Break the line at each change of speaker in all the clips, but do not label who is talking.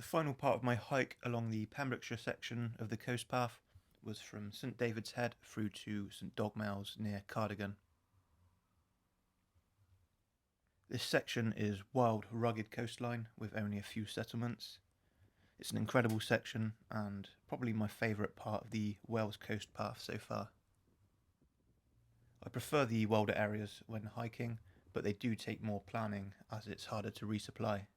final part of my hike along the Pembrokeshire section of the coast path was from St David's Head through to St Dogmaels near Cardigan. This section is wild, rugged coastline with only a few settlements. It's an incredible section and probably my favourite part of the Wales coast path so far. I prefer the wilder areas when hiking, but they do take more planning as it's harder to resupply.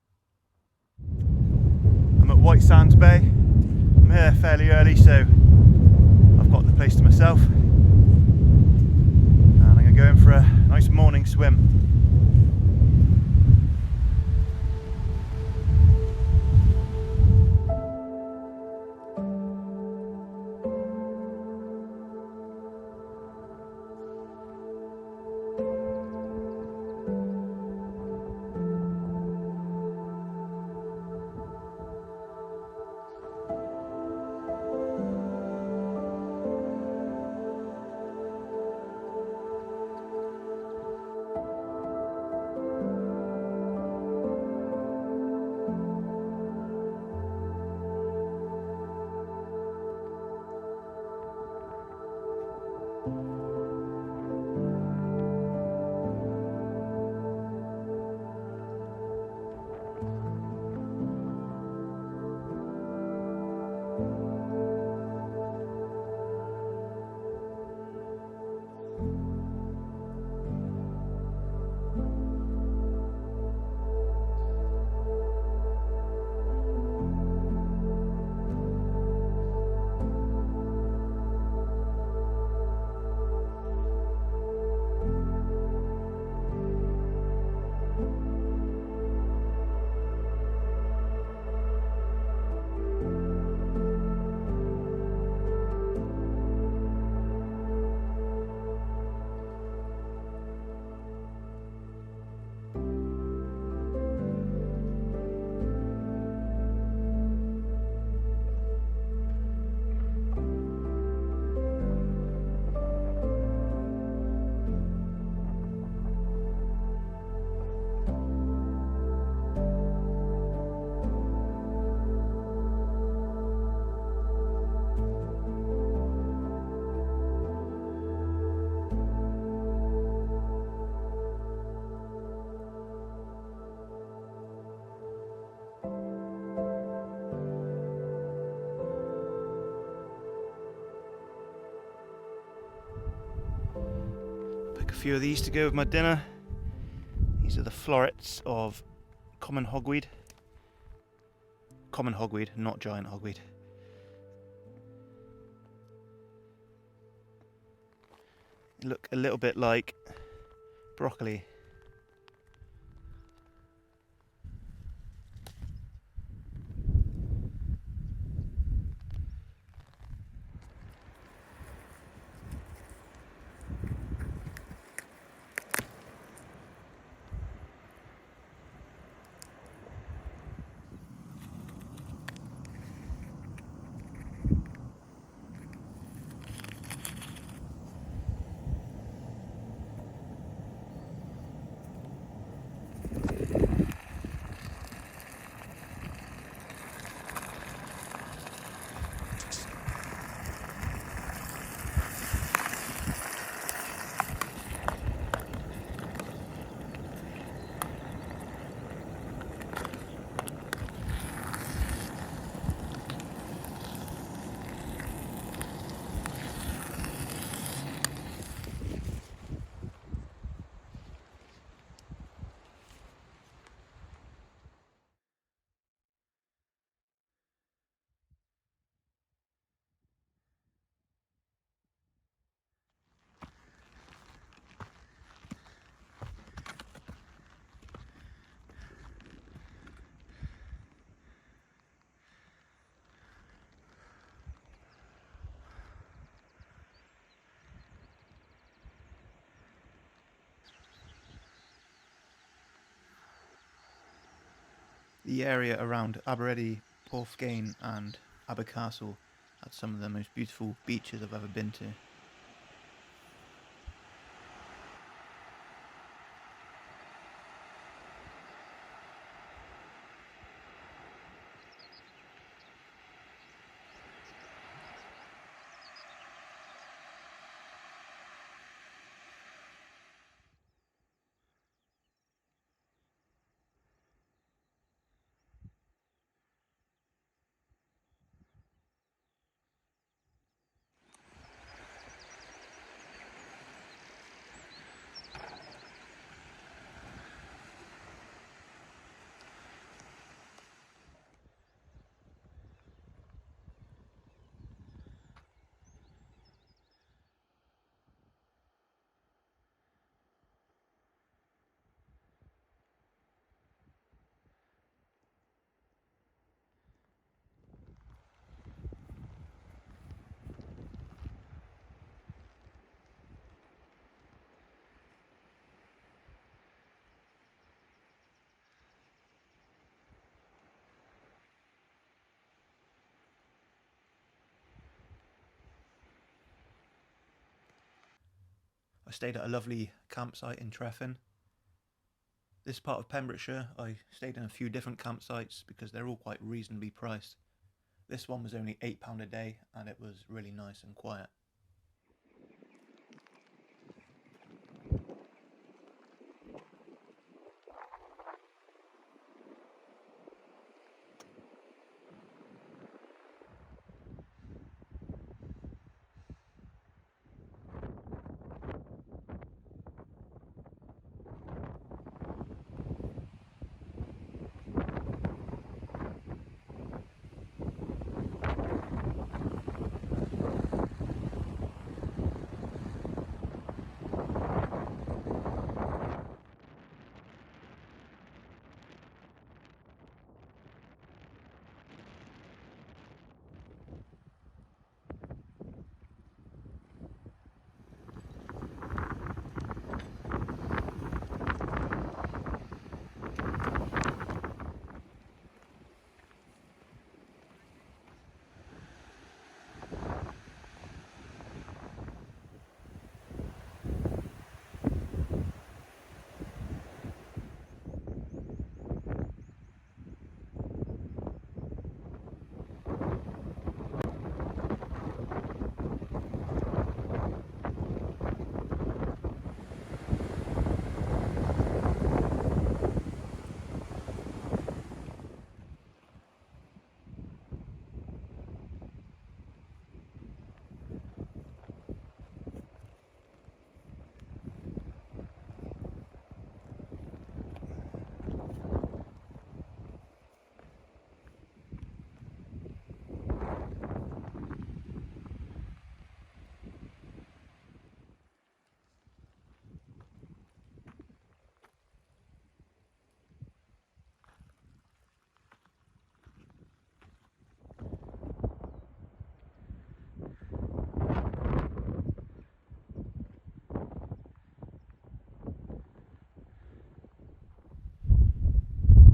I'm at White Sands Bay. I'm here fairly early, so I've got the place to myself. And I'm going to go in for a nice morning swim. A few of these to go with my dinner. These are the florets of common hogweed. Common hogweed, not giant hogweed. They look a little bit like broccoli. The area around Abeready, Porthgain and Abercastle had some of the most beautiful beaches I've ever been to. I stayed at a lovely campsite in Treffin. This part of Pembrokeshire, I stayed in a few different campsites because they're all quite reasonably priced. This one was only £8 a day and it was really nice and quiet.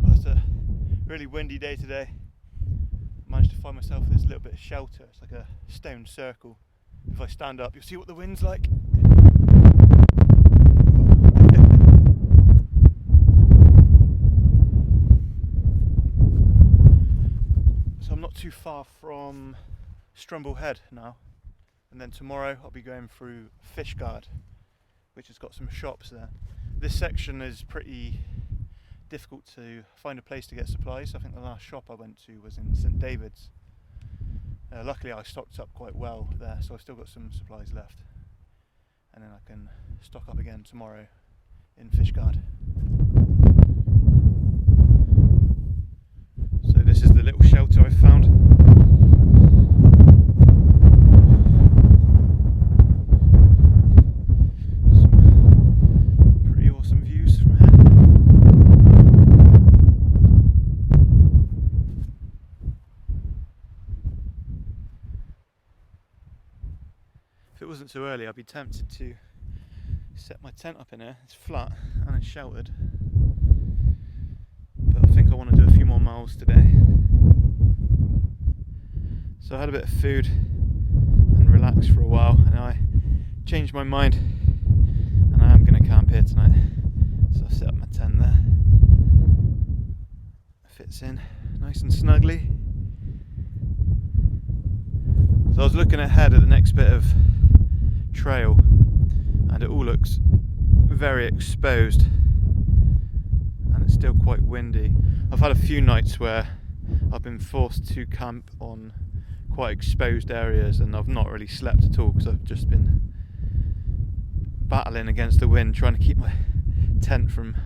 Well, it's a really windy day today. Managed to find myself this little bit of shelter. It's like a stone circle. If I stand up, you'll see what the wind's like. So I'm not too far from Strumble Head now, and then tomorrow I'll be going through Fishguard, which has got some shops there. This section is pretty difficult to find a place to get supplies. I think the last shop I went to was in St David's. Luckily I stocked up quite well there, so I've still got some supplies left, and then I can stock up again tomorrow in Fishguard. So this is the little shelter I've found. Some pretty awesome views from here. If it wasn't too early, I'd be tempted to set my tent up in here. It's flat and it's sheltered, but I think I want to do a few more miles today. So I had a bit of food and relaxed for a while, and I changed my mind, and I am going to camp here tonight. So I've set up my tent there. It fits in nice and snugly. So I was looking ahead at the next bit of trail, and it all looks very exposed, and it's still quite windy. I've had a few nights where I've been forced to camp on quite exposed areas, and I've not really slept at all because I've just been battling against the wind, trying to keep my tent from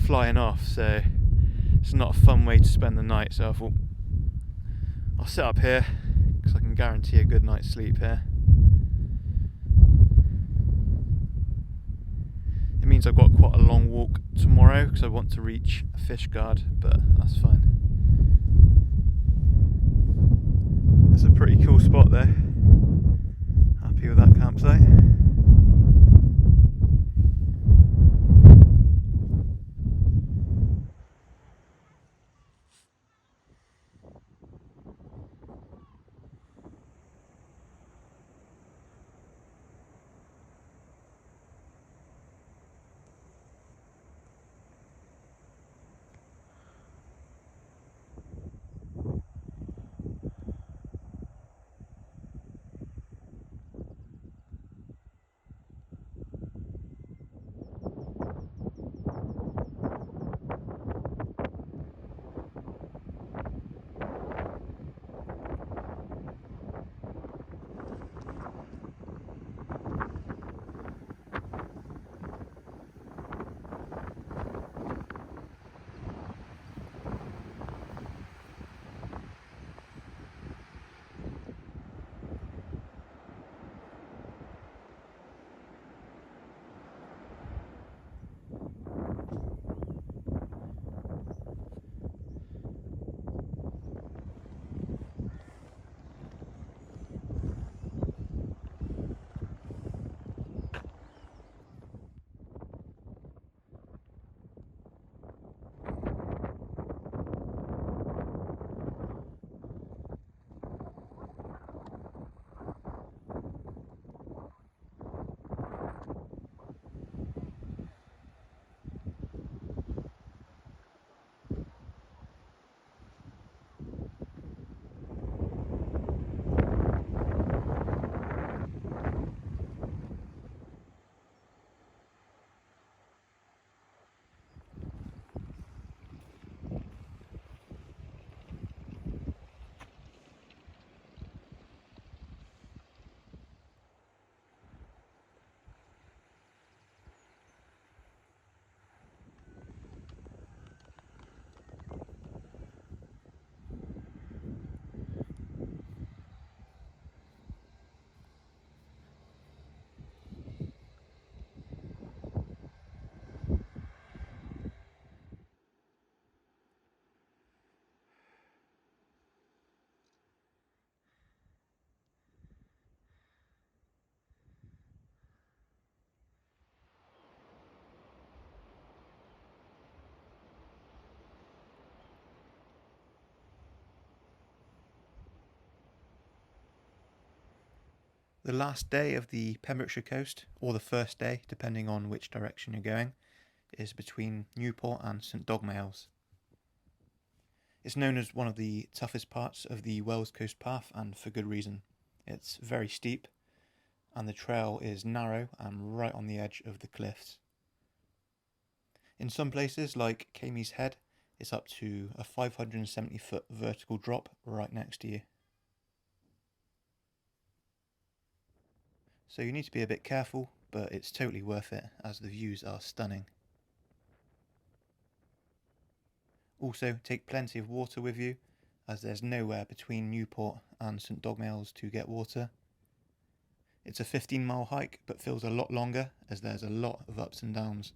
flying off. So it's not a fun way to spend the night. So I thought I'll set up here because I can guarantee a good night's sleep here. It means I've got quite a long walk tomorrow because I want to reach Fishguard, but that's fine. It's a pretty cool spot though. Happy with that campsite. The last day of the Pembrokeshire coast, or the first day, depending on which direction you're going, is between Newport and St Dogmaels. It's known as one of the toughest parts of the Wales Coast Path, and for good reason. It's very steep, and the trail is narrow and right on the edge of the cliffs. In some places, like Camey's Head, it's up to a 570-foot vertical drop right next to you. So you need to be a bit careful, but it's totally worth it as the views are stunning. Also, take plenty of water with you, as there's nowhere between Newport and St Dogmaels to get water. It's a 15-mile hike, but feels a lot longer as there's a lot of ups and downs.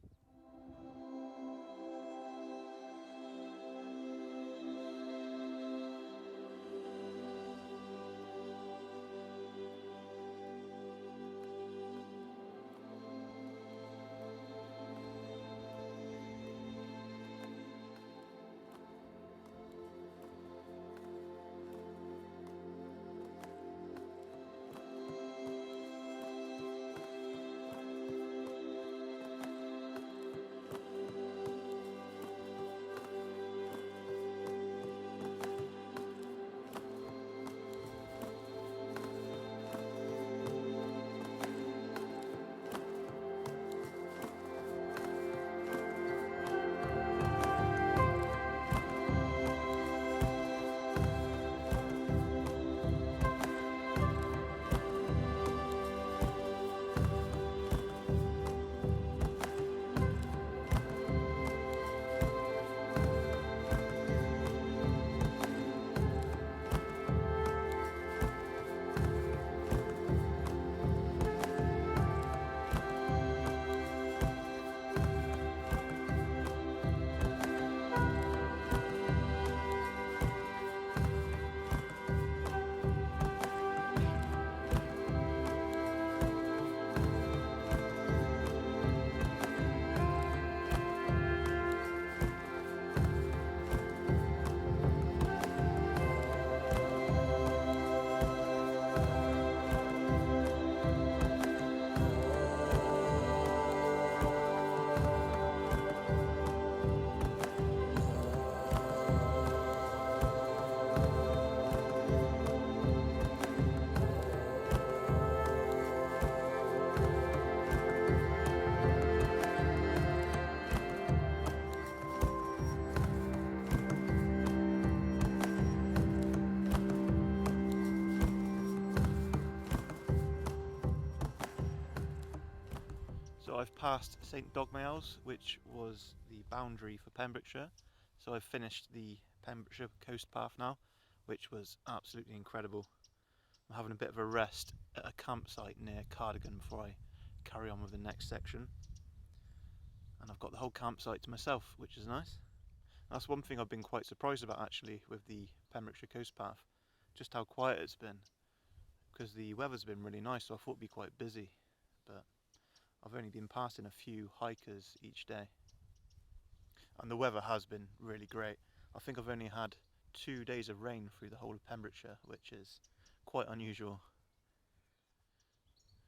So I've passed St Dogmaels, which was the boundary for Pembrokeshire. So I've finished the Pembrokeshire coast path now, which was absolutely incredible. I'm having a bit of a rest at a campsite near Cardigan before I carry on with the next section. And I've got the whole campsite to myself, which is nice. That's one thing I've been quite surprised about actually with the Pembrokeshire coast path, just how quiet it's been. Because the weather's been really nice, so I thought it'd be quite busy. But I've only been passing a few hikers each day. And the weather has been really great. I think I've only had 2 days of rain through the whole of Pembrokeshire, which is quite unusual.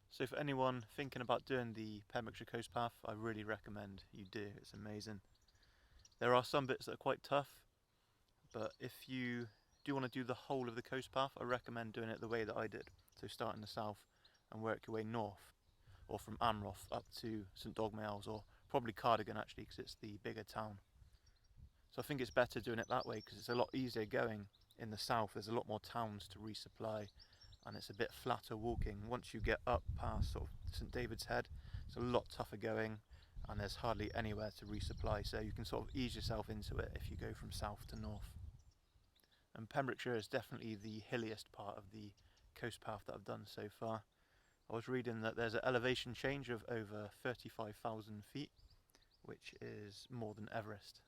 So for anyone thinking about doing the Pembrokeshire Coast Path, I really recommend you do. It's amazing. There are some bits that are quite tough, but if you do want to do the whole of the coast path, I recommend doing it the way that I did. So start in the south and work your way north, or from Amroth up to St Dogmaels, or probably Cardigan actually, because it's the bigger town. So I think it's better doing it that way because it's a lot easier going in the south. There's a lot more towns to resupply, and it's a bit flatter walking. Once you get up past sort of St David's Head, it's a lot tougher going, and there's hardly anywhere to resupply, so you can sort of ease yourself into it if you go from south to north. And Pembrokeshire is definitely the hilliest part of the coast path that I've done so far. I was reading that there's an elevation change of over 35,000 feet, which is more than Everest.